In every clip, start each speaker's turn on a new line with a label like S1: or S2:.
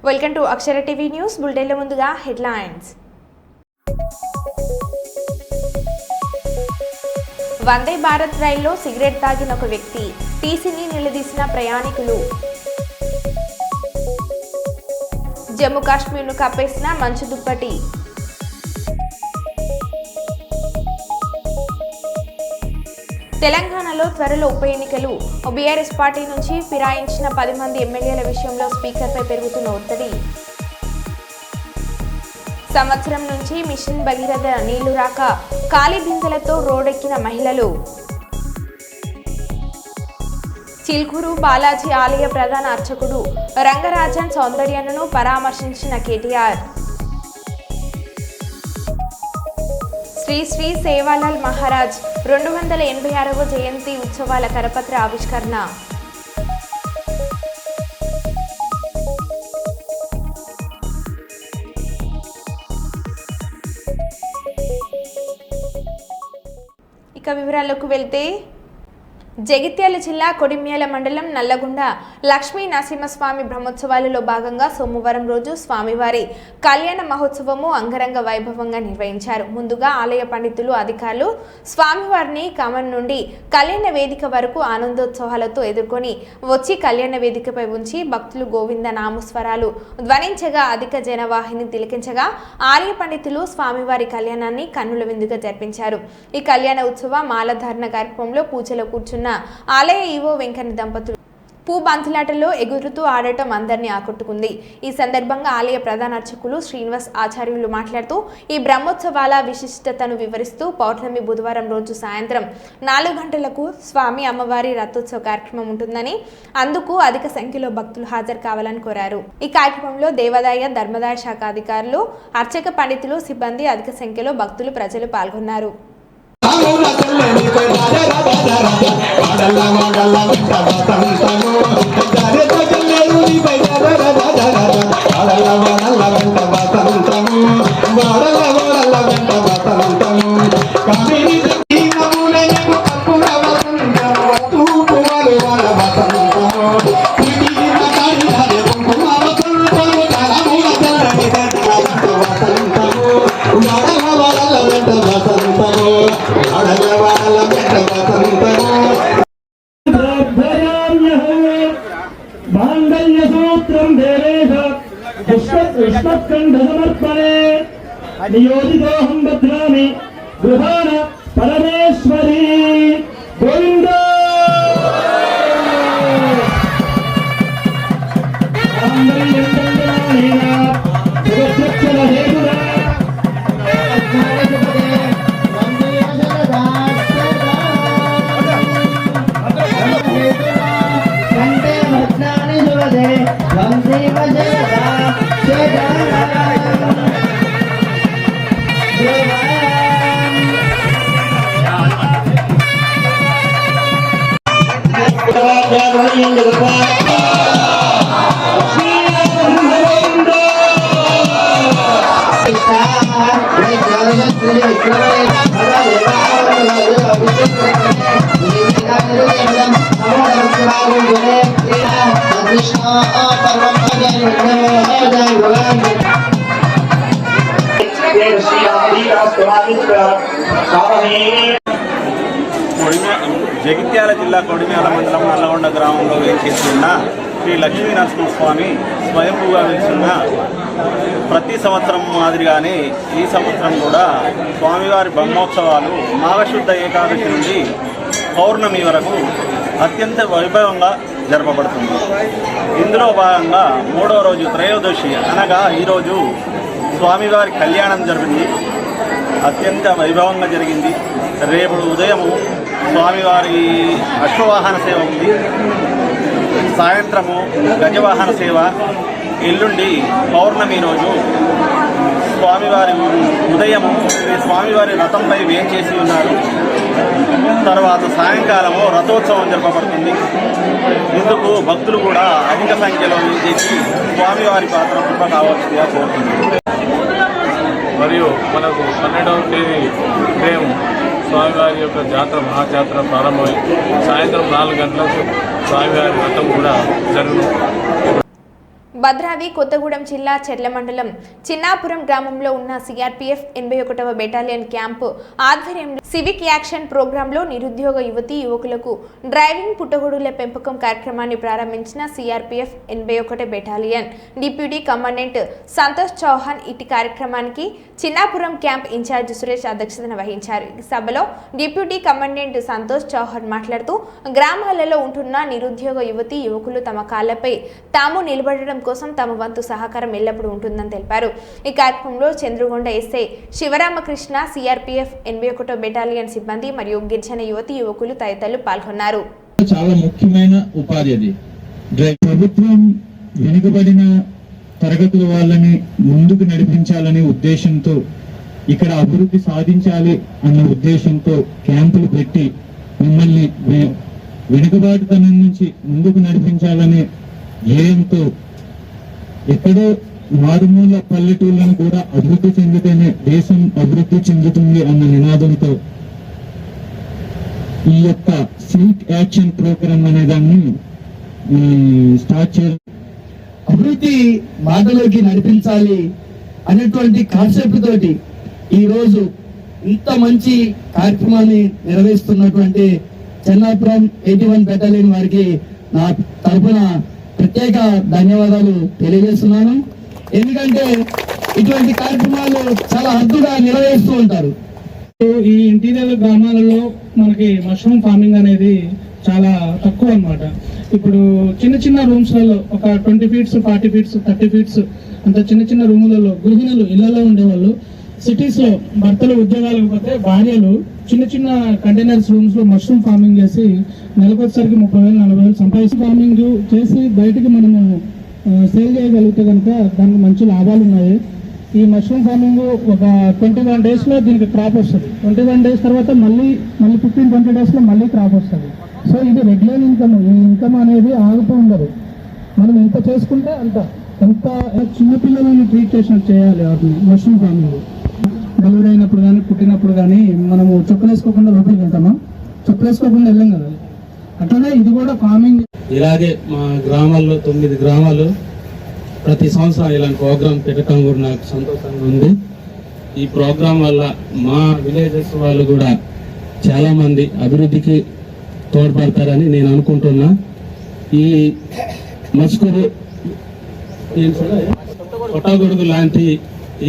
S1: Welcome to Akshara TV news బులెటిన్ల ముందుగా headlines. Vande Bharat రైల్లో సిగరెట్ తాగిన ఒక వ్యక్తి, టీసీని నిలదీసిన ప్రయాణికులు. జమ్మూ కాశ్మీర్ను కప్పేసిన మంచు దుప్పటి. తెలంగాణలో త్వరలో ఉప ఎన్నికలు. బీఆర్ఎస్ పార్టీ నుంచి ఫిరాయించిన 10 మంది ఎమ్మెల్యేల విషయంలో స్పీకర్పై పెరుగుతున్న ఒత్తిడి. సంవత్సరం నుంచి మిషన్ భగీరథ నీళ్లు రాక ఖాళీ బిందెలతో రోడ్డెక్కిన మహిళలు. చిల్కూరు బాలాజీ ఆలయ ప్రధాన అర్చకుడు రంగరాజన్ సౌందర్యను పరామర్శించిన కేటీఆర్. శ్రీ శ్రీ సేవాలాల్ మహారాజ్ 286వ జయంతి ఉత్సవాల కరపత్ర ఆవిష్కరణ. ఇక వివరాల్లోకి వెళ్తే, జగిత్యాల జిల్లా కొడిమ్యాల మండలం నల్లగొండ లక్ష్మీ నరసింహస్వామి బ్రహ్మోత్సవాలలో భాగంగా సోమవారం రోజు స్వామివారి కళ్యాణ మహోత్సవము అంగరంగ వైభవంగా నిర్వహించారు. ముందుగా ఆలయ పండితులు, అధికారులు స్వామివారిని కమన్ నుండి కళ్యాణ వేదిక వరకు ఆనందోత్సవాలతో ఎదుర్కొని వచ్చి కళ్యాణ వేదికపై ఉంచి భక్తులు గోవింద నామస్వరాలు ధ్వనించగా అధిక జనవాహిని తిలకించగా ఆలయ పండితులు స్వామివారి కళ్యాణాన్ని కన్నుల విందుగా జరిపించారు. ఈ కళ్యాణ ఉత్సవ మాలధారణ కార్యక్రమంలో పూజలో కూర్చున్న ఆలయ ఈవో వెంకన్న దంపతులు పూబంతులాటలో ఎగురుతూ ఆడటం అందరినీ ఆకట్టుకుంది. ఈ సందర్భంగా ఆలయ ప్రధాన అర్చకులు శ్రీనివాస్ ఆచార్యులు మాట్లాడుతూ ఈ బ్రహ్మోత్సవాల విశిష్టతను వివరిస్తూ పౌర్ణమి బుధవారం రోజు సాయంత్రం 4 గంటలకు స్వామి అమ్మవారి రథోత్సవ కార్యక్రమం ఉంటుందని, అందుకు అధిక సంఖ్యలో భక్తులు హాజరు కావాలని కోరారు. ఈ కార్యక్రమంలో దేవాదాయ ధర్మదాయ శాఖ అధికారులు, అర్చక పండితులు, సిబ్బంది, అధిక సంఖ్యలో భక్తులు, ప్రజలు పాల్గొన్నారు.
S2: నియోజితోహం బధ్నామి గృహాణ పరమేశ్వరీ గోవింద
S3: జగిత్యాల జిల్లా కొడిమ్యాల మండలం నల్లగొండ గ్రామంలో వేచేస్తున్న శ్రీ లక్ష్మీ నరసింహస్వామి స్వయంభూగా వెలిసిన ప్రతి సంవత్సరం మాదిరిగానే ఈ సంవత్సరం కూడా స్వామివారి బ్రహ్మోత్సవాలు మాఘశుద్ధ ఏకాదశి నుండి పౌర్ణమి వరకు అత్యంత వైభవంగా జరపబడుతుంది. ఇందులో భాగంగా 3వ రోజు త్రయోదశి అనగా ఈరోజు స్వామివారి కళ్యాణం జరిగింది. అత్యంత వైభవంగా జరిగింది. రేపు ఉదయము స్వామివారి అశ్వవాహన సేవ ఉంది. సాయంత్రము గజవాహన సేవ. ఎల్లుండి పౌర్ణమి రోజు స్వామివారి ఉదయము స్వామివారి రథంపై వేంచేసి ఉన్నారు. తర్వాత సాయంకాలము రథోత్సవం జరపబడుతుంది. ఇందుకు భక్తులు కూడా అధిక సంఖ్యలో వేంచేసి స్వామివారి పాత్ర కృప కావాల్సిందిగా కోరుతుంది.
S4: మరియు మనకు 12వ తేదీ ఉదయం స్వామివారి యొక్క జాతర మహాజాతర ప్రారంభమై సాయంత్రం 4 గంటలకు స్వామివారి రథం కూడా జరుగుతుంది.
S1: భద్రాద్రి కొత్తగూడెం జిల్లా చెర్ల మండలం చిన్నాపురం గ్రామంలో ఉన్న సిఆర్పీఎఫ్ 81వ బెటాలియన్ క్యాంపు ఆధ్వర్యంలో సివిక్ యాక్షన్ ప్రోగ్రాంలో నిరుద్యోగ యువతీ యువకులకు డ్రైవింగ్ పుట్టగొడుగుల పెంపకం కార్యక్రమాన్ని ప్రారంభించిన CRPF 81 battalion deputy commandant Santosh Chauhan ఇటు కార్యక్రమానికి చిన్నాపురం క్యాంప్ ఇన్ఛార్జ్ సురేష్ అధ్యక్షతన వహించారు. ఈ సభలో డిప్యూటీ కమాండెంట్ సంతోష్ చౌహాన్ మాట్లాడుతూ గ్రామాలలో ఉంటున్న నిరుద్యోగ యువతీ యువకులు తమ కాళ్లపై తాము నిలబడడం కోసం తమ వంతు సహకారం ఎల్లప్పుడూ ఉంటుందని తెలిపారు. ఈ కార్యక్రమంలో చంద్రగొండ ఎస్ఐ శివరామకృష్ణ, సిఆర్పీఎఫ్ 81వ బెటాలియన్ సిబ్బంది మరియు గిరిజన యువతీ యువకులు తదితరులు పాల్గొన్నారు.
S5: చాలా ముఖ్యమైన ఉపాధి అది. ప్రభుత్వం వెనుకబడిన తరగతుల వాళ్ళని ముందుకు నడిపించాలనే ఉద్దేశంతో, ఇక్కడ అభివృద్ధి సాధించాలి అన్న ఉద్దేశంతో క్యాంపులు పెట్టి మిమ్మల్ని వెనుకబాటుతనం నుంచి ముందుకు నడిపించాలనే ధ్యేయంతో ఎక్కడో మారుమూల పల్లెటూళ్ళను కూడా అభివృద్ధి చెందితేనే దేశం అభివృద్ధి చెందుతుంది అన్న నినాదంతో ఈ యొక్క సివిక్ యాక్షన్ ప్రోగ్రామ్ అనే దాన్ని స్టార్ట్ చేయడం,
S6: అభివృద్ధి మాటలోకి నడిపించాలి అనేటువంటి కాన్సెప్ట్ తోటి ఈ రోజు ఇంత మంచి కార్యక్రమాన్ని నిర్వహిస్తున్నటువంటి చెన్నాపురం 81 బెటాలియన్ వారికి నా తరఫున ప్రత్యేక ధన్యవాదాలు తెలియజేస్తున్నాను. ఎందుకంటే ఇటువంటి కార్యక్రమాలు చాలా అద్భుతంగా నిర్వహిస్తూ ఉంటారు.
S7: ఈ ఇంటీరియర్ గ్రామాలలో మనకి మష్రూమ్ ఫార్మింగ్ అనేది చాలా తక్కువ అన్నమాట. ఇప్పుడు చిన్న చిన్న రూమ్స్లలో ఒక 20 ఫీట్స్ 40 ఫీట్స్ 30 ఫీట్స్ అంత చిన్న చిన్న రూములలో గృహిణులు ఇళ్లలో ఉండేవాళ్ళు సిటీస్ లో భర్తలు ఉద్యోగాలకు పోతే భార్యలు చిన్న చిన్న కంటైనర్స్ రూమ్స్ లో మష్రూమ్ ఫార్మింగ్ చేసి నెలకొచ్చేసరికి 30,000-40,000 సంపాదించి ఫార్మింగ్ చేసి బయటికి మనము సేల్ చేయగలిగితే కనుక దానికి మంచి లాభాలు ఉన్నాయి. ఈ మష్రూమ్ ఫార్మింగ్ ఒక 21 days లో దీనికి క్రాప్ వస్తుంది. 21 days తర్వాత మళ్ళీ 15-20 days లో మళ్ళీ క్రాప్ వస్తుంది. సో ఇది రెగ్యులర్ ఇన్కమ్. ఈ ఇన్కమ్ అనేది ఆగుతూ ఉండదు. మనం ఎంత చేసుకుంటే ఎంత చిన్నపిల్లలను ట్రీట్ చేసినట్టు చేయాలి. వాటిని మష్రూమ్ ఫార్మింగ్ డెలివరీ అయినప్పుడు కానీ పుట్టినప్పుడు కానీ మనము చొక్కలేసుకోకుండా లోపలికి వెళ్తామా? చొక్కలేసుకోకుండా వెళ్ళాం కదా. అట్లనే ఇది కూడా ఫార్మింగ్.
S5: ఇలాగే మా గ్రామాల్లో 9 గ్రామాలు ప్రతి సంవత్సరం ఇలాంటి ప్రోగ్రాం పెట్టడం కూడా నాకు సంతోషంగా ఉంది. ఈ ప్రోగ్రాం వల్ల మా విలేజెస్ వాళ్ళు కూడా చాలా మంది అభివృద్ధికి తోడ్పడతారని నేను అనుకుంటున్నా. ఈ మస్కూరు కొట్టగొడుగు లాంటి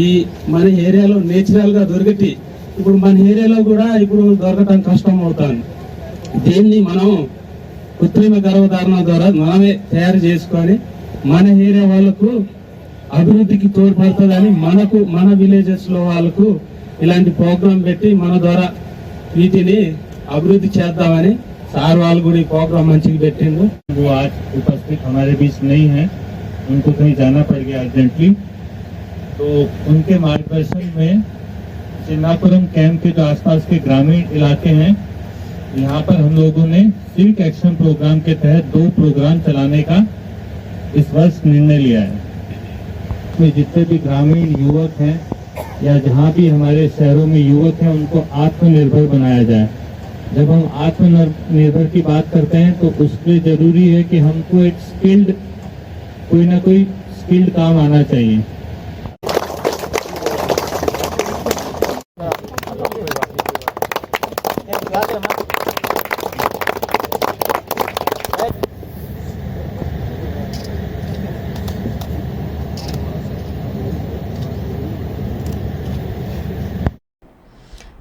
S5: ఈ మన ఏరియాలో నేచురల్ గా దొరికటి ఇప్పుడు మన ఏరియాలో కూడా ఇప్పుడు దొరకటం కష్టం అవుతాను. దీన్ని మనం కృత్రిమ గర్భధారణ ద్వారా మనమే తయారు చేసుకొని మన ఏరియా వాళ్ళకు అభివృద్ధికి తోడ్పడుతుందని మన విలేజెస్ లో వాళ్ళకు ఇలాంటి ప్రోగ్రాం పెట్టి మన ద్వారా వీటిని అభివృద్ధి చేద్దామని సార్ వాళ్ళు కూడా ఈ ప్రోగ్రాం మంచిగా పెట్టిండు.
S8: आज उपस्थित हमारे बीच नहीं है, उनको कहीं जाना पड़ गया अर्जेंटली, तो उनके मार्गदर्शन में चिन्नापुरम कैंप के जो आसपास के ग्रामीण इलाके हैं, यहाँ पर हम लोगों ने सिविक एक्शन प्रोग्राम के तहत 2 प्रोग्राम चलाने का इस वर्ष निर्णय लिया है. इसमें जितने भी ग्रामीण युवक हैं या जहाँ भी हमारे शहरों में युवक हैं, उनको आत्मनिर्भर बनाया जाए. जब हम आत्मनिर्भर की बात करते हैं तो उसके जरूरी है कि हमको एक कोई ना कोई स्किल्ड काम आना चाहिए.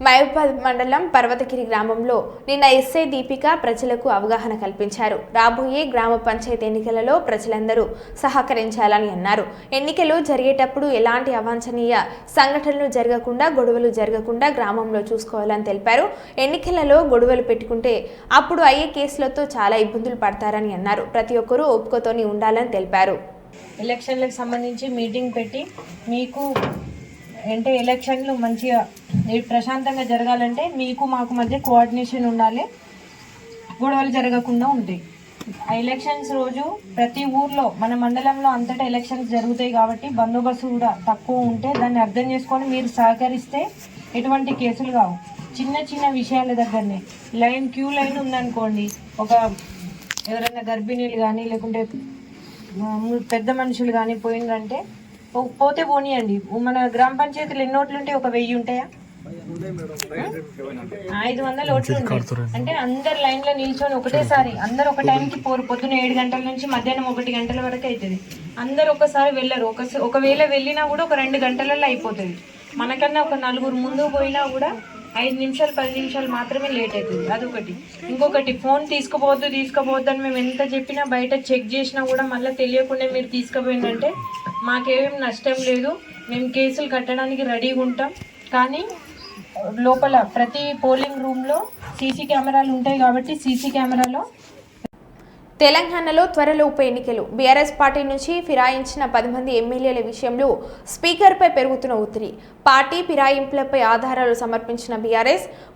S1: మహబూబాబాద్ మండలం పర్వతగిరి గ్రామంలో నిన్న ఎస్ఐ దీపిక ప్రజలకు అవగాహన కల్పించారు. రాబోయే గ్రామ పంచాయతీ ఎన్నికలలో ప్రజలందరూ సహకరించాలని అన్నారు. ఎన్నికలు జరిగేటప్పుడు ఎలాంటి అవాంఛనీయ సంఘటనలు జరగకుండా, గొడవలు జరగకుండా గ్రామంలో చూసుకోవాలని తెలిపారు. ఎన్నికలలో గొడవలు పెట్టుకుంటే అప్పుడు అయ్యే కేసులతో చాలా ఇబ్బందులు పడతారని అన్నారు. ప్రతి ఒక్కరూ ఒప్పుకోతోని ఉండాలని తెలిపారు.
S9: ఎలక్షన్లకు సంబంధించి మీటింగ్ పెట్టి మీకు అంటే ఎలక్షన్లు మంచిగా ప్రశాంతంగా జరగాలంటే మీకు మాకు మధ్య కోఆర్డినేషన్ ఉండాలి, గొడవలు జరగకుండా ఉంటాయి. ఆ ఎలక్షన్స్ రోజు ప్రతి ఊర్లో మన మండలంలో అంతటా ఎలక్షన్స్ జరుగుతాయి కాబట్టి బందోబస్తు కూడా తక్కువ ఉంటే దాన్ని అర్థం చేసుకొని మీరు సహకరిస్తే ఎటువంటి కేసులు కావు. చిన్న చిన్న విషయాల దగ్గరనే క్యూ లైన్ ఉందనుకోండి, ఒక ఎవరైనా గర్భిణీలు కానీ లేకుంటే పెద్ద మనుషులు కానీ పోయిందంటే పోతే పోనీయండి. మన గ్రామ పంచాయతీలు ఎన్ని ఓట్లు ఉంటాయి? ఒక 1000 ఉంటాయా? 500 ఓట్లు ఉంటాయి. అంటే అందరు లైన్ లో నిల్చొని ఒకటేసారి అందరు ఒక టైంకి పోరు. పొద్దున 7 గంటల నుంచి మధ్యాహ్నం 1 గంటల వరకు అవుతుంది. అందరు ఒకసారి వెళ్ళరు. ఒకవేళ వెళ్ళినా కూడా ఒక 2 గంటలలో అయిపోతుంది. మనకన్నా ఒక 4 ముందు పోయినా కూడా 5 నిమిషాలు 10 నిమిషాలు మాత్రమే లేట్ అవుతుంది. అదొకటి. ఇంకొకటి, ఫోన్ తీసుకుపోవద్దు అని మేము ఎంత చెప్పినా బయట చెక్ చేసినా కూడా మళ్ళీ తెలియకుండా మీరు తీసుకుపోయిందంటే మాకేం నష్టం లేదు, మేము కేసులు కట్టడానికి రెడీగా ఉంటాం. కానీ లోపల ప్రతి పోలింగ్ రూమ్లో సీసీ కెమెరాలు ఉంటాయి కాబట్టి సీసీ కెమెరాలో.
S1: తెలంగాణలో త్వరలో ఉప ఎన్నికలు. బీఆర్ఎస్ పార్టీ నుంచి ఫిరాయించిన 10 మంది ఎమ్మెల్యేల విషయంలో స్పీకర్పై పెరుగుతున్న ఒత్తిడి. పార్టీ ఫిరాయింపులపై ఆధారాలు సమర్పించిన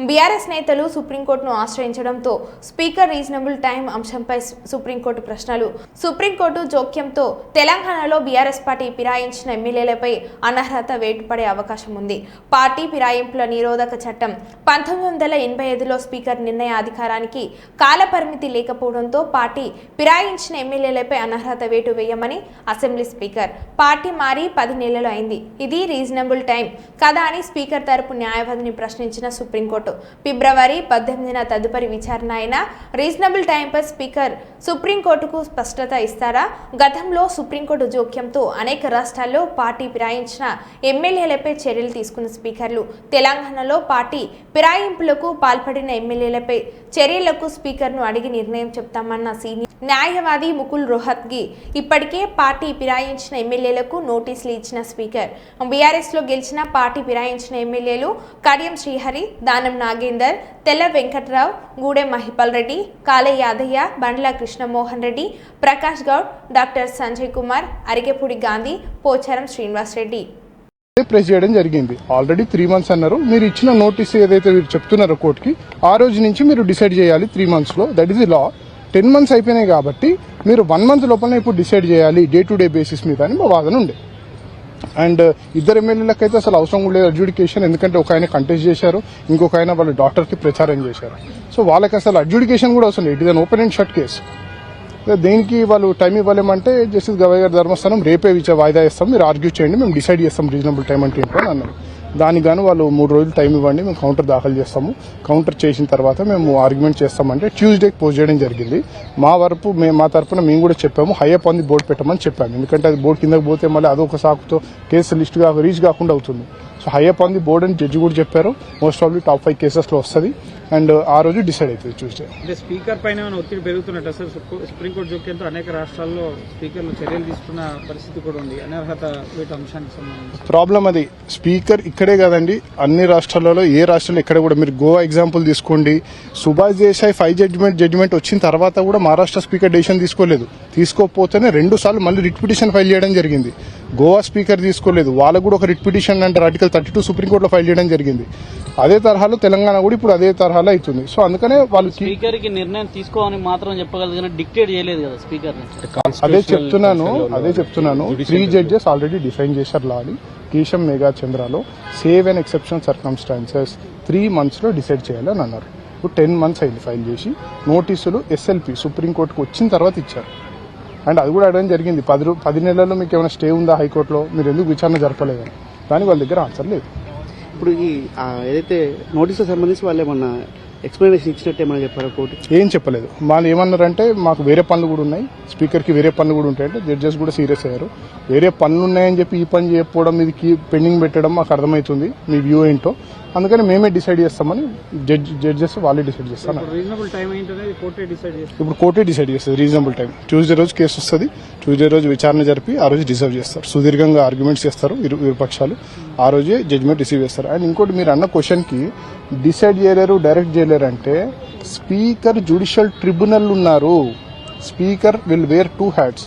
S1: బీఆర్ఎస్ నేతలు సుప్రీంకోర్టును ఆశ్రయించడంతో స్పీకర్ రీజనబుల్ టైం అంశంపై సుప్రీంకోర్టు ప్రశ్నలు. సుప్రీంకోర్టు జోక్యంతో తెలంగాణలో బీఆర్ఎస్ పార్టీ ఫిరాయించిన ఎమ్మెల్యేలపై అనర్హత వేటు పడే అవకాశం ఉంది. పార్టీ ఫిరాయింపుల నిరోధక చట్టం 1985లో స్పీకర్ నిర్ణయ అధికారానికి కాలపరిమితి లేకపోవడంతో పార్టీ ఫిరాయించిన ఎమ్మెల్యేలపై అనర్హత వేటు వేయమని అసెంబ్లీ స్పీకర్. పార్టీ మారి 10 నెలలు అయింది, ఇది రీజనబుల్ టైం కదా అని స్పీకర్ తరపు న్యాయవాదిని ప్రశ్నించిన సుప్రీంకోర్టు. ఫిబ్రవరి 18న తదుపరి విచారణ అయిన రీజనబుల్ టైంపై స్పీకర్ సుప్రీంకోర్టుకు స్పష్టత ఇస్తారా? గతంలో సుప్రీంకోర్టు జోక్యంతో అనేక రాష్ట్రాల్లో పార్టీ ఫిరాయించిన ఎమ్మెల్యేలపై చర్యలు తీసుకున్న స్పీకర్లు తెలంగాణలో పార్టీ ఫిరాయింపులకు పాల్పడిన ఎమ్మెల్యేలపై చర్యలకు స్పీకర్ను అడిగి నిర్ణయం చెప్తామన్న సీనియర్ న్యాయవాది ముకుల్ రోహత్గి ఇప్పటికే పార్టీ ఫిరాయించిన ఎమ్మెల్యేలకు నోటీసులు ఇచ్చిన స్పీకర్. బీఆర్ఎస్లో గెలిచిన పార్టీ ఫిరాయించిన ఎమ్మెల్యేలు కడియం శ్రీహరి, దానం నాగేందర్, తెల్ల వెంకట్రావు, గూడెం మహిపాల్ రెడ్డి, కాలే యాదయ్య, బండ్ల కృష్ణమోహన్ రెడ్డి, ప్రకాష్ గౌడ్, డాక్టర్ సంజయ్ కుమార్, అరిగెపూడి గాంధీ, పోచారం శ్రీనివాస్ రెడ్డి
S10: ప్రెస్ చేయడం జరిగింది. ఆల్రెడీ 3 months అన్నారు. మీరు ఇచ్చిన నోటీస్ ఏదైతే మీరు చెప్తున్నారో కోర్టుకి, ఆ రోజు నుంచి మీరు డిసైడ్ చేయాలి 3 months లో. That is the law. 10 months అయిపోయినాయి కాబట్టి మీరు 1 month లోపల ఇప్పుడు డిసైడ్ చేయాలి డే టు డే బేసిస్ మీద అని మా వాదన ఉండే. అండ్ 2 ఎమ్మెల్యేలకు అయితే అసలు అవసరం కూడా లేదు అడ్జుడికేషన్. ఎందుకంటే ఒక ఆయన కంటెస్ట్ చేశారు, ఇంకొక ఆయన వాళ్ళ డాక్టర్కి ప్రచారం చేశారు. సో వాళ్ళకి అసలు అడ్జుడికేషన్ కూడా అవసరం లేదు. It is an open and shut case. దేనికి వాళ్ళు టైం ఇవ్వలేమంటే జస్టిస్ గవయ్య గారి ధర్మస్థానం రేపే వాయిదా ఇస్తాం, మీరు ఆర్గ్యూ చేయండి, మేము డిసైడ్ చేస్తాం రీజనబుల్ టైం అంటే ఏంటో అని అన్నారు. దానికి గాను వాళ్ళు 3 రోజులు టైం ఇవ్వండి, మేము కౌంటర్ దాఖలు చేస్తాము, కౌంటర్ చేసిన తర్వాత మేము ఆర్గ్యుమెంట్ చేస్తామంటే ట్యూస్డేకి పోస్ట్ చేయడం జరిగింది. మా తరపున మేము కూడా చెప్పాము, హైయర్ ఆన్ ది బోర్డు పెట్టమని చెప్పాము. ఎందుకంటే అది బోర్డు కిందకి పోతే మళ్ళీ అదొక సాకుతో కేసు లిస్ట్ రీచ్ కాకుండా అవుతుంది. So hire on the board అని జడ్జి కూడా చెప్పారు. మోస్ట్ ఆఫ్ ది టాప్ 5 కేసెస్లో వస్తుంది అండ్ ఆ రోజు డిసైడ్ అవుతుంది ట్యూస్డే.
S11: అంటే స్పీకర్ పైన ఒత్తిడి పెరుగుతున్నట్టు సార్. సుప్రీంకోర్టు జోక్యంతో అనేక రాష్ట్రాల్లో స్పీకర్లు చర్యలు తీసుకున్న పరిస్థితి కూడా ఉంది అనర్హత వేటు అంశానికి సంబంధించి.
S10: ప్రాబ్లం అది స్పీకర్ ఇక్కడే కాదండి, అన్ని రాష్ట్రాలలో ఏ రాష్ట్రంలో ఇక్కడ కూడా మీరు గోవా ఎగ్జాంపుల్ తీసుకోండి. సుభాష్ దేశాయ్ 5 జడ్జిమెంట్ వచ్చిన తర్వాత కూడా మహారాష్ట్ర స్పీకర్ డెసిషన్ తీసుకోలేదు. తీసుకోకపోతేనే 2 సార్లు మళ్ళీ రిట్ పిటిషన్ ఫైల్ చేయడం జరిగింది. గోవా స్పీకర్ తీసుకోలేదు, వాళ్ళకు కూడా ఒక రిట్ పిటిషన్ అంటే ఆర్టికల్ 32 సుప్రీంకోర్టులో ఫైల్ చేయడం జరిగింది. అదే తరహాలో తెలంగాణ కూడా ఇప్పుడు అదే తరహాలో అవుతుంది. సో అందుకనే వాళ్ళు
S12: స్పీకర్ కి నిర్ణయం తీసుకోవాలని మాత్రం చెప్పగలదు, డిక్టేట్ చేయలేదు కదా స్పీకర్.
S10: అదే చెప్తున్నాను 3 judges ఆల్రెడీ డిఫైన్ చేశారు లాని. కేశం మేఘా చంద్రలో save and exceptional circumstances 3 months లో డిసైడ్ చేయాలని అన్నారు. ఇప్పుడు 10 months అయింది ఫైల్ చేసి. నోటీసులు ఎస్ఎల్పి సుప్రీంకోర్టుకు వచ్చిన తర్వాత ఇచ్చారు. అండ్ అది కూడా అడగడం జరిగింది, 10 నెలల్లో మీకు ఏమైనా స్టే ఉందా హైకోర్టులో, మీరు ఎందుకు విచారణ జరపలేదని. దానికి వాళ్ళ దగ్గర ఆన్సర్ లేదు.
S13: ఇప్పుడు ఈ ఏదైతే నోటీసుకు సంబంధించి వాళ్ళు ఏమన్నా ఎక్స్ప్లెనేషన్ ఇచ్చినట్టు ఏమైనా చెప్పారా కోర్టు?
S10: ఏం చెప్పలేదు. వాళ్ళు ఏమన్నారంటే మాకు వేరే పనులు కూడా ఉన్నాయి, స్పీకర్కి వేరే పనులు కూడా ఉంటాయంటే జడ్జెస్ కూడా సీరియస్ అయ్యారు. వేరే పనులు ఉన్నాయని చెప్పి ఈ పని చేయకపోవడం, ఇది పెండింగ్ పెట్టడం మాకు అర్థమవుతుంది, మీ వ్యూ ఏంటో, అందుకని మేమే డిసైడ్ చేస్తామని జడ్జెస్ వాళ్ళే డిసైడ్ చేస్తారు. ఇప్పుడు కోర్టే డిసైడ్ చేస్తుంది రీజనబుల్ టైం. ట్యూస్డే రోజు కేసు వస్తుంది, ట్యూస్డే రోజు విచారణ జరిపి ఆ రోజు రిజర్వ్ చేస్తారు. సుదీర్ఘంగా ఆర్గ్యుమెంట్స్ చేస్తారు ఇరు పక్షాలు, ఆ రోజే జడ్జిమెంట్ రిసీవ్ చేస్తారు. అండ్ ఇంకోటి మీరు అన్న క్వశ్చన్కి డిసైడ్ చేయలేరు, డైరెక్ట్ చేయలేరు అంటే స్పీకర్ జ్యుడిషియల్ ట్రిబ్యునల్ ఉన్నారు. Speaker will wear 2 hats.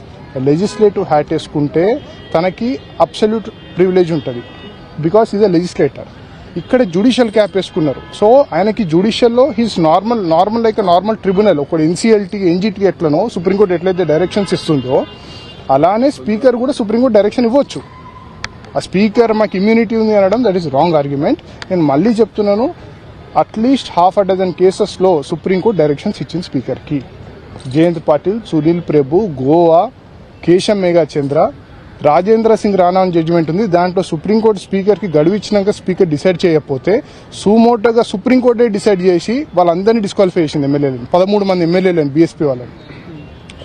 S10: Legislative hat వేసుకుంటే తనకి అబ్సల్యూట్ ప్రివిలేజ్ ఉంటుంది, బికాస్ ఈజ్ అ లెజిస్లేటర్. ఇక్కడ జ్యుడిషియల్ క్యాప్ వేసుకున్నారు. సో ఆయనకి జ్యుడిషియల్లో he's normal like normal tribunal. ఒక ఎన్సీఎల్టీ ఎన్జిటీ ఎట్లనో సుప్రీంకోర్టు ఎట్లయితే డైరెక్షన్స్ ఇస్తుందో అలానే స్పీకర్ కూడా సుప్రీంకోర్టు డైరెక్షన్ ఇవ్వచ్చు. ఆ స్పీకర్ మాకు ఇమ్యూనిటీ ఉంది అనడం దట్ ఈస్ రాంగ్ ఆర్గ్యుమెంట్. నేను మళ్ళీ చెప్తున్నాను, అట్లీస్ట్ 6 కేసెస్లో సుప్రీంకోర్టు డైరెక్షన్స్ ఇచ్చింది స్పీకర్కి. జయంత్ పాటిల్, సునీల్ ప్రభు, గోవా, కేశం మేఘా చంద్ర, రాజేంద్ర సింగ్ రాణా అని జడ్జిమెంట్ ఉంది. దాంట్లో సుప్రీంకోర్టు స్పీకర్కి గడువు ఇచ్చినాక స్పీకర్ డిసైడ్ చేయకపోతే సుమోటోగా సుప్రీంకోర్టే డిసైడ్ చేసి వాళ్ళందరినీ డిస్క్వాలిఫై చేసింది ఎమ్మెల్యేలను, 13 మంది ఎమ్మెల్యేలను బీఎస్పీ వాళ్ళని.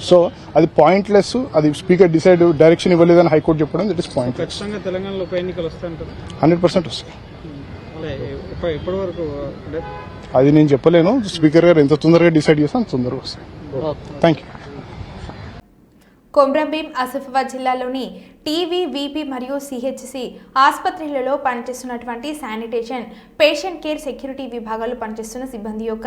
S10: సో అది పాయింట్లెస్, అది స్పీకర్ డిసైడ్ డైరెక్షన్ ఇవ్వలేదని హైకోర్టు చెప్పడం దట్ ఇస్ పాయింట్.
S11: ఖచ్చితంగా తెలంగాణలో ఉప ఎన్నికలు వస్తాయంటారు?
S10: 100% వస్తాయి.
S11: ఎప్పటి వరకు
S10: అది నేను చెప్పలేను. స్పీకర్ గారు ఎంత తొందరగా డిసైడ్ చేస్తే అంత తొందరగా వస్తాయి. Thank you.
S1: కొమ్రంభీం ఆసిఫాబాద్ జిల్లాలోని టీవీ, వీపీ మరియు సిహెచ్సి ఆసుపత్రులలో పనిచేస్తున్నటువంటి శానిటేషన్, పేషెంట్ కేర్, సెక్యూరిటీ విభాగాల్లో పనిచేస్తున్న సిబ్బంది యొక్క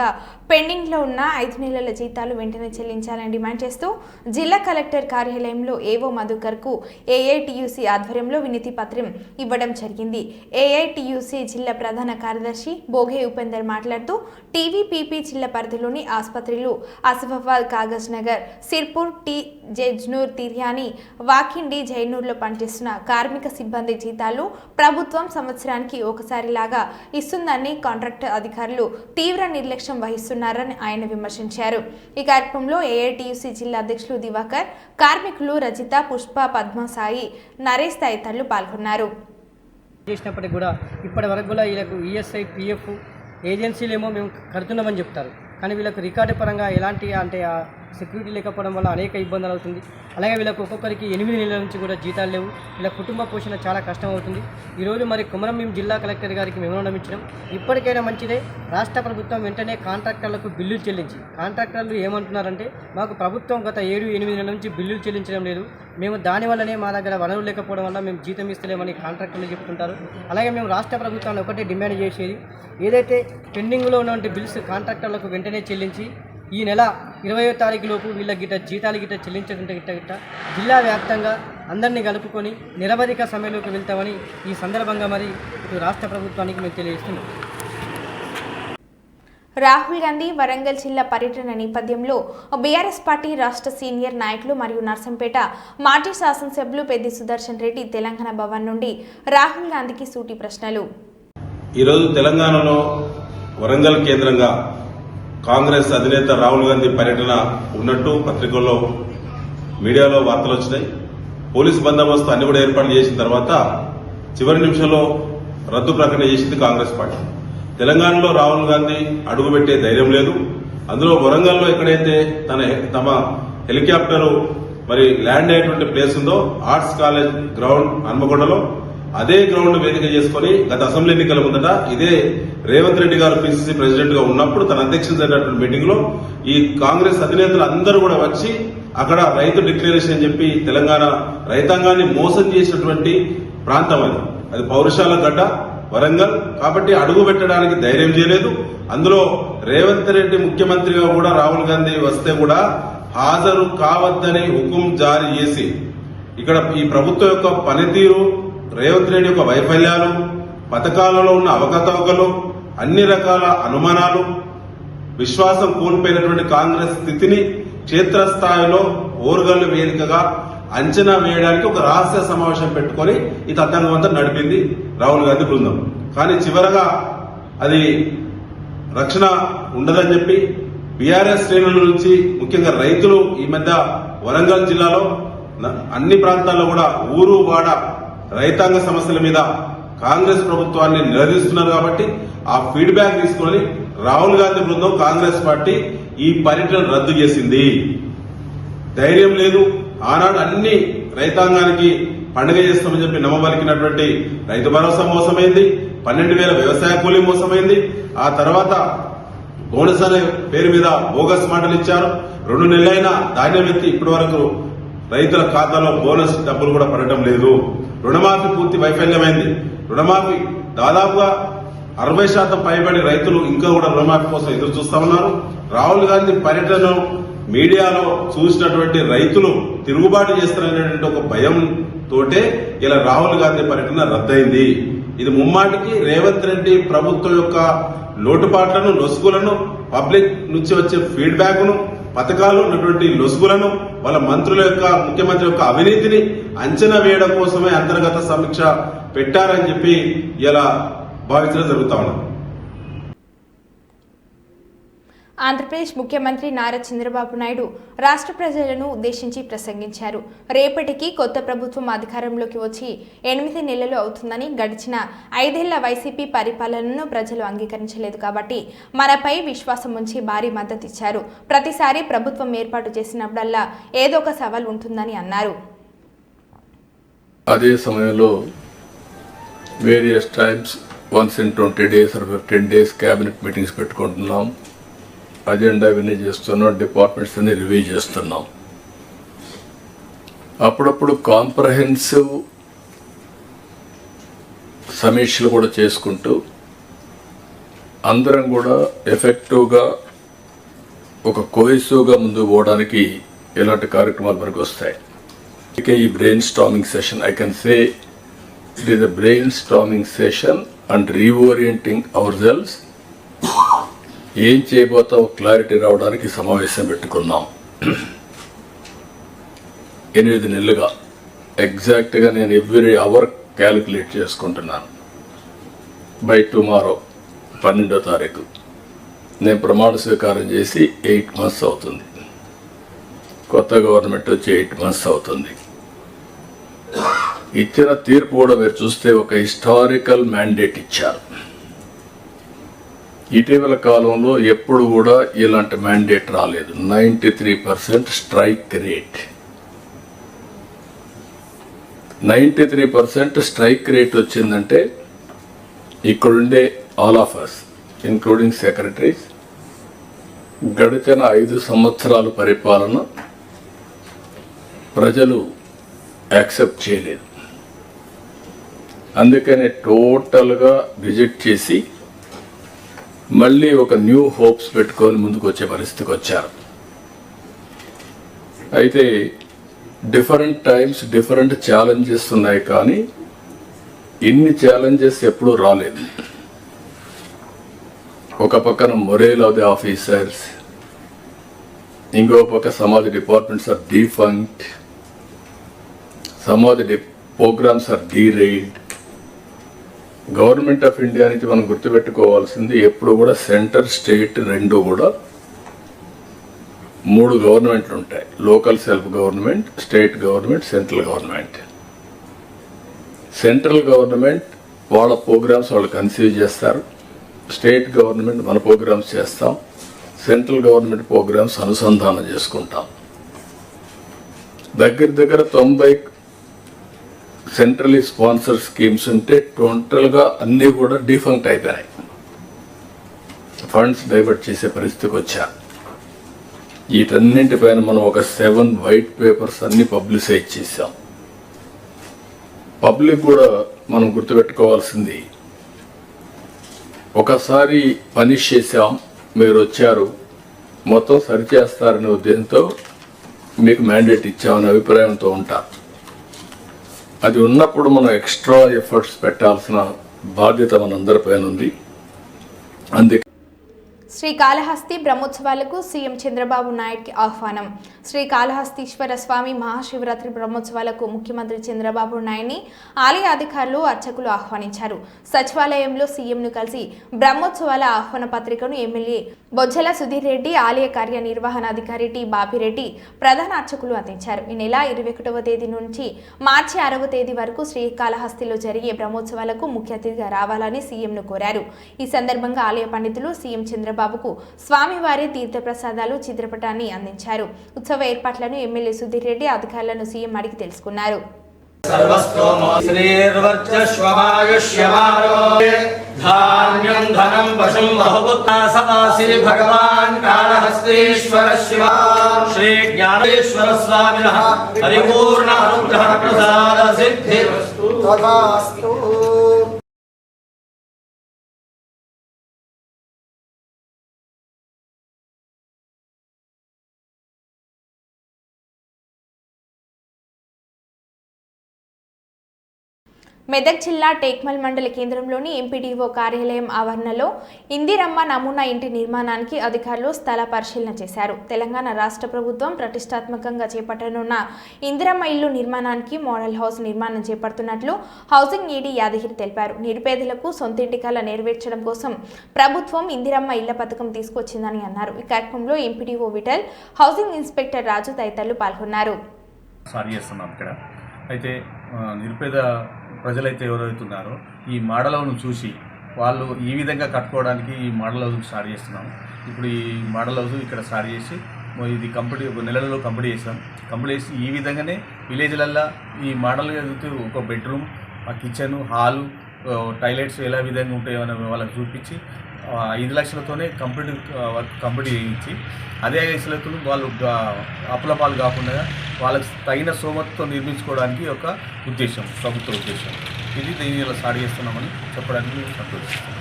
S1: పెండింగ్లో ఉన్న 5 నెలల జీతాలు వెంటనే చెల్లించాలని డిమాండ్ చేస్తూ జిల్లా కలెక్టర్ కార్యాలయంలో ఏవో మధుకర్కు ఏఐటియుసి ఆధ్వర్యంలో వినతి పత్రం ఇవ్వడం జరిగింది. ఏఐటియుసి జిల్లా ప్రధాన కార్యదర్శి బోగే ఉపేందర్ మాట్లాడుతూ టీవీ, పీపీ జిల్లా పరిధిలోని ఆసుపత్రులు ఆసిఫాబాద్, కాగజ్ నగర్, సిర్పూర్, జెజ్నూర్, తిర్యాని, వాకిండి, జైనూర్లో పనిచేస్తున్న కార్మిక సిబ్బంది జీతాలు ప్రభుత్వం సంవత్సరానికి ఒకసారిలాగా ఇస్తుందని కాంట్రాక్ట్ అధికారులు తీవ్ర నిర్లక్ష్యం వహిస్తున్నారని ఆయన విమర్శించారు. ఈ కార్యక్రమంలో ఏఐటియుసి జిల్లా అధ్యక్షులు దివాకర్, కార్మికులు రజిత, పుష్ప, పద్మ, సాయి, నరేష్ తదితరులు పాల్గొన్నారు.
S14: చేసినప్పటికీ కూడా ఇప్పటి వరకు కూడా వీళ్ళకు ఈఎస్ఐ, పిఎఫ్ ఏజెన్సీలేమో మేము కడుతున్నామని చెప్తారు. కానీ వీళ్ళకు రికార్డు పరంగా ఎలాంటి అంటే సెక్యూరిటీ లేకపోవడం వల్ల అనేక ఇబ్బందులు అవుతుంది. అలాగే వీళ్ళకు ఒక్కొక్కరికి 8 నెలల నుంచి కూడా జీతాలు లేవు. వీళ్ళ కుటుంబ పోషణ చాలా కష్టం అవుతుంది. ఈరోజు మరి కొమరంభీం జిల్లా కలెక్టర్ గారికి మెమోరాండం ఇచ్చినాం. ఇప్పటికైనా మంచిదే, రాష్ట్ర ప్రభుత్వం వెంటనే కాంట్రాక్టర్లకు బిల్లులు చెల్లించి, కాంట్రాక్టర్లు ఏమంటున్నారంటే మాకు ప్రభుత్వం గత 7-8 నెలల నుంచి బిల్లులు చెల్లించడం లేదు, మేము దానివల్లనే మా దగ్గర వనరులు లేకపోవడం వల్ల మేము జీతం ఇస్తలేమని కాంట్రాక్టర్లు చెప్తుంటారు. అలాగే మేము రాష్ట్ర ప్రభుత్వాన్ని ఒకటే డిమాండ్ చేసేది, ఏదైతే పెండింగ్లో ఉన్నటువంటి బిల్స్ కాంట్రాక్టర్లకు వెంటనే చెల్లించి ఈ నెల 20వ తారీఖులోపు వీళ్ళ జీతాలు చెల్లించకుంటే జిల్లా వ్యాప్తంగా అందరినీ కలుపుకొని నిరవధిక సమ్మెలోకి వెళ్తామని ఈ సందర్భంగా మరి రాష్ట్ర ప్రభుత్వానికి మేము తెలియజేస్తున్నాం.
S1: రాహుల్ గాంధీ వరంగల్ జిల్లా పర్యటన నేపథ్యంలో బీఆర్ఎస్ పార్టీ రాష్ట్ర సీనియర్ నాయకులు మరియు నర్సంపేట మాజీ శాసనసభ్యులు పెద్ది సుదర్శన్ రెడ్డి తెలంగాణ భవన్ నుండి రాహుల్ గాంధీకి సూటి ప్రశ్నలు.
S3: ఈరోజు తెలంగాణలో వరంగల్ కేంద్రంగా కాంగ్రెస్ అధినేత రాహుల్ గాంధీ పర్యటన ఉన్నట్టు పత్రికల్లో, మీడియాలో వార్తలు వచ్చినాయి. పోలీస్ బందోబస్తు అన్ని కూడా ఏర్పాటు చేసిన తర్వాత చివరి నిమిషంలో రద్దు ప్రకటన చేసింది కాంగ్రెస్ పార్టీ. తెలంగాణలో రాహుల్ గాంధీ అడుగుపెట్టే ధైర్యం లేదు. అందులో వరంగల్లో ఎక్కడైతే తమ హెలికాప్టరు మరి ల్యాండ్ అయ్యేటువంటి ప్లేస్ ఉందో, ఆర్ట్స్ కాలేజ్ గ్రౌండ్ హన్మకొండలో, అదే గ్రౌండ్ వేదిక చేసుకుని గత అసెంబ్లీ ఎన్నికల ముందట ఇదే రేవంత్ రెడ్డి గారు పిసిసి ప్రెసిడెంట్ గా ఉన్నప్పుడు తన అధ్యక్షత జరిగినటువంటి మీటింగ్ లో ఈ కాంగ్రెస్ అధినేతలు అందరూ కూడా వచ్చి అక్కడ రైతు డిక్లరేషన్ చెప్పి తెలంగాణ రైతాంగాన్ని మోసం చేసినటువంటి ప్రాంతం అది పౌరుషాల గడ్డ వరంగల్. కాబట్టి అడుగు పెట్టడానికి ధైర్యం చేయలేదు. అందులో రేవంత్ రెడ్డి ముఖ్యమంత్రిగా కూడా రాహుల్ గాంధీ వస్తే కూడా హాజరు కావద్దని హుకుం జారీ చేసి ఇక్కడ ఈ ప్రభుత్వం యొక్క పనితీరు, రేవంత్ రెడ్డి యొక్క వైఫల్యాలు, పథకాలలో ఉన్న అవకతవకలు, అన్ని రకాల అనుమానాలు, విశ్వాసం కోల్పోయినటువంటి కాంగ్రెస్ స్థితిని క్షేత్రస్థాయిలో ఓర్గల్లు వేదికగా అంచనా వేయడానికి ఒక రహస్య సమావేశం పెట్టుకుని ఈ తతంగం అంతా నడిపింది రాహుల్ గాంధీ బృందం. కానీ చివరగా అది రక్షణ ఉండదని చెప్పి బీఆర్ఎస్ శ్రేణుల నుంచి ముఖ్యంగా రైతులు ఈ మధ్య వరంగల్ జిల్లాలో అన్ని ప్రాంతాల్లో కూడా ఊరు వాడ రైతాంగ సమస్యల మీద కాంగ్రెస్ ప్రభుత్వాన్ని నిలదీస్తున్నారు. కాబట్టి ఆ ఫీడ్బ్యాక్ తీసుకుని రాహుల్ గాంధీ బృందం కాంగ్రెస్ పార్టీ ఈ పర్యటన రద్దు చేసింది. ధైర్యం లేదు. ఆనాడు అన్ని రైతాంగానికి పండుగ చేస్తామని చెప్పి నమ్మబలికినటువంటి రైతు భరోసా మోసమైంది, 12,000 వ్యవసాయ కూలీ మోసమైంది. ఆ తర్వాత బోనస్ అనే పేరు మీద బోగస్ మాటలు ఇచ్చారు. 2 నెలలైనా ధాన్యం ఎత్తి ఇప్పటి వరకు రైతుల ఖాతాలో బోనస్ డబ్బులు కూడా పడటం లేదు. రుణమాఫీ పూర్తి వైఫల్యమైంది. రుణమాఫీ దాదాపుగా 60% పైబడి రైతులు ఇంకా కూడా రుణమాఫీ కోసం ఎదురు చూస్తా ఉన్నారు. రాహుల్ గాంధీ పర్యటన మీడియాలో చూసినటువంటి రైతులు తిరుగుబాటు చేస్తారనేటువంటి ఒక భయంతోటే ఇలా రాహుల్ గాంధీ పర్యటన రద్దయింది. ఇది ముమ్మాటికి రేవంత్ రెడ్డి ప్రభుత్వం యొక్క లోటుపాట్లను, లొసుగులను, పబ్లిక్ నుంచి వచ్చే ఫీడ్బ్యాక్ ను, పథకాలు ఉన్నటువంటి లొసుగులను, వాళ్ళ మంత్రుల యొక్క, ముఖ్యమంత్రి యొక్క అవినీతిని అంచనా వేయడం కోసమే అంతర్గత సమీక్ష పెట్టారని చెప్పి ఇలా భావించడం జరుగుతా ఉన్నది.
S1: ఆంధ్రప్రదేశ్ ముఖ్యమంత్రి నారా చంద్రబాబు నాయుడు రాష్ట్ర ప్రజలను ఉద్దేశించి ప్రసంగించారు. రేపటికి కొత్త ప్రభుత్వం అధికారంలోకి వచ్చి 8 నెలలు అవుతుందని, గడిచిన 5 ఏళ్ల వైసీపీ పరిపాలనను ప్రజలు అంగీకరించలేదు కాబట్టి మనపై విశ్వాసం ఉంచి భారీ మద్దతు ఇచ్చారు. ప్రతిసారి ప్రభుత్వం ఏర్పాటు చేసినప్పుడల్లా ఏదో ఒక సవాల్ ఉంటుందని అన్నారు.
S15: అదే సమయంలో various times once in 20 days or 15 days cabinet meetings పెట్టుకుంటున్నాం. అజెండా విని చేస్తున్నాం, డిపార్ట్మెంట్స్ అన్ని రివ్యూ చేస్తున్నాం. అప్పుడప్పుడు కాంప్రహెన్సివ్ సమీక్షలు కూడా చేసుకుంటూ అందరం కూడా ఎఫెక్టివ్గా ఒక కోహెసివ్గా ముందుకు పోవడానికి ఇలాంటి కార్యక్రమాలు మనకు వస్తాయి. ఇక ఈ brain storming session, I can say it is a brain storming session and reorienting hour cells. ఏం చేయబోతాం క్లారిటీ రావడానికి సమావేశం పెట్టుకున్నాం. 8 నెలలుగా ఎగ్జాక్ట్గా నేను ఎవ్రీ అవర్ క్యాలిక్యులేట్ చేసుకుంటున్నాను. బై టుమారో 12వ తారీఖు నేను ప్రమాణ స్వీకారం చేసి 8 months అవుతుంది. కొత్త గవర్నమెంట్ వచ్చి 8 months అవుతుంది. ఇచ్చిన తీర్పు కూడా మీరు చూస్తే ఒక హిస్టారికల్ మ్యాండేట్ ఇచ్చారు. ఇటీవల కాలంలో ఎప్పుడు కూడా ఇలాంటి మ్యాండేట్ రాలేదు. 93% స్ట్రైక్ రేట్. 93% స్ట్రైక్ రేట్ వచ్చిందంటే ఇక్కడుండే all of us including secretaries గడిచిన 5 సంవత్సరాల పరిపాలన ప్రజలు యాక్సెప్ట్ చేయలేదు. అందుకనే టోటల్గా రిజెక్ట్ చేసి మళ్ళీ ఒక న్యూ హోప్స్ పెట్టుకొని ముందుకు వచ్చే పరిస్థితికి వచ్చారు. అయితే డిఫరెంట్ టైమ్స్ డిఫరెంట్ ఛాలెంజెస్ ఉన్నాయి, కానీ ఇన్ని ఛాలెంజెస్ ఎప్పుడూ రాలేదు. ఒక పక్కన మొరేల్ ఆఫ్ ది ఆఫీసర్స్, ఇంకో పక్క some of the departments are defunct, some of the programmes are derided. Government of India నుంచి మనం గుర్తుపెట్టుకోవాల్సింది ఎప్పుడు కూడా సెంటర్ స్టేట్ రెండు కూడా 3 గవర్నమెంట్లు ఉంటాయి. Local self government, state government, central government. Central government వాళ్ళ ప్రోగ్రామ్స్ వాళ్ళు కన్సీవ్ చేస్తారు, స్టేట్ గవర్నమెంట్ మన ప్రోగ్రామ్స్ చేస్తాం, సెంట్రల్ గవర్నమెంట్ ప్రోగ్రామ్స్ అనుసంధానం చేసుకుంటాం. దగ్గర 90 సెంట్రలీ స్పాన్సర్ స్కీమ్స్ ఉంటే టోటల్గా అన్నీ కూడా డిఫంక్ట్ అయిపోయినాయి. ఫండ్స్ డైవర్ట్ చేసే పరిస్థితికి వచ్చారు. వీటన్నింటిపైన మనం ఒక 7 వైట్ పేపర్స్ అన్ని పబ్లిసైజ్ చేశాం. పబ్లిక్ కూడా మనం గుర్తుపెట్టుకోవాల్సింది, ఒకసారి పనిష్ చేశాం, మీరు వచ్చారు, మొత్తం సరిచేస్తారనే ఉద్దేశంతో మీకు మ్యాండేట్ ఇచ్చామనే అభిప్రాయంతో ఉంటారు. అది ఉన్నప్పుడు మనం ఎక్స్ట్రా ఎఫర్ట్స్ పెట్టాల్సిన బాధ్యత మనందరిపైన ఉంది. అందుకే
S1: శ్రీకాళహస్తి బ్రహ్మోత్సవాలకు సీఎం చంద్రబాబు నాయుడుకి ఆహ్వానం. శ్రీకాళహస్తీశ్వర స్వామి మహాశివరాత్రి బ్రహ్మోత్సవాలకు ముఖ్యమంత్రి చంద్రబాబు నాయుడిని ఆలయ అధికారులు, అర్చకులు ఆహ్వానించారు. సచివాలయంలో సీఎంను కలిసి బ్రహ్మోత్సవాల ఆహ్వాన పత్రికను ఎమ్మెల్యే బొజ్జల సుధీర్ రెడ్డి, ఆలయ కార్యనిర్వహణాధికారి టి బాపిరెడ్డి ప్రధాన అర్చకులు అందించారు. ఈ నెల 21వ తేదీ నుంచి మార్చి 6వ తేదీ వరకు శ్రీకాళహస్తిలో జరిగే బ్రహ్మోత్సవాలకు ముఖ్య అతిథిగా రావాలని సీఎంను కోరారు. ఈ సందర్భంగా ఆలయ పండితులు సీఎం చంద్రబాబుకు స్వామివారి తీర్థప్రసాదాలు, చిత్రపటాన్ని అందించారు. ఉత్సవ ఏర్పాట్లను ఎమ్మెల్యే సుధీర్ రెడ్డి అధికారులను సీఎం అడిగి తెలుసుకున్నారు.
S16: ధాన్యం ధనం పశుం బహుపుత్రాసవాసి భగవాన్ కాళహస్తీశ్వర శివ శ్రీ జ్ఞానేశ్వర స్వామినః పరిపూర్ణ అనుగ్రహ ప్రసాద సిద్ధిరస్తు తథాస్తు.
S1: మెదక్ జిల్లా టేక్మల్ మండల కేంద్రంలోని ఎంపీడీఓ కార్యాలయం ఆవరణలో ఇందిరమ్మ నమూనా ఇంటి నిర్మాణానికి అధికారులు స్థల పరిశీలన చేశారు. తెలంగాణ రాష్ట్ర ప్రభుత్వం ప్రతిష్టాత్మకంగా చేపట్టనున్న ఇందిరమ్మ ఇల్లు నిర్మాణానికి మోడల్ హౌస్ నిర్మాణం చేపడుతున్నట్లు హౌసింగ్ ఈడీ యాదగిరి తెలిపారు. నిరుపేదలకు సొంతింటి కల నెరవేర్చడం కోసం ప్రభుత్వం ఇందిరమ్మ ఇళ్ల పథకం తీసుకొచ్చిందని అన్నారు. ఈ కార్యక్రమంలో ఎంపీడీఓ విఠల్, హౌసింగ్ ఇన్స్పెక్టర్ రాజు తదితరులు పాల్గొన్నారు.
S4: అయితే నిరుపేద ప్రజలైతే ఎవరైతున్నారో ఈ మోడల్ హౌస్ను చూసి వాళ్ళు ఈ విధంగా కట్టుకోవడానికి ఈ మోడల్ హౌస్ను స్టార్ట్ చేస్తున్నాము. ఇప్పుడు ఈ మోడల్ హౌస్ ఇక్కడ స్టార్ట్ చేసి ఇది కంప్లీట్ నెలలలో కంప్లీట్ చేస్తాం. కంప్లీట్ చేసి ఈ విధంగానే విలేజ్లల్లో ఈ మోడల్ ఒక బెడ్రూమ్, కిచెన్, హాలు, టాయిలెట్స్ ఎలా విధంగా ఉంటాయో అని వాళ్ళకి చూపించి 5 లక్షలతోనే వర్క్ కంప్లీట్ చేయించి అదే 5 లక్షలతో వాళ్ళు అప్పుల పాలు కాకుండా వాళ్ళకి తగిన స్తోమతతో నిర్మించుకోవడానికి ఒక ఉద్దేశం, ప్రభుత్వ ఉద్దేశం. ఇది దీన్ని ఇలా స్టార్ట్ చేస్తున్నామని చెప్పడానికి సంతోషిస్తున్నాం.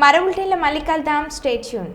S1: మరో బులెటిన్లో మళ్ళీ కలుద్దాం. Stay tune.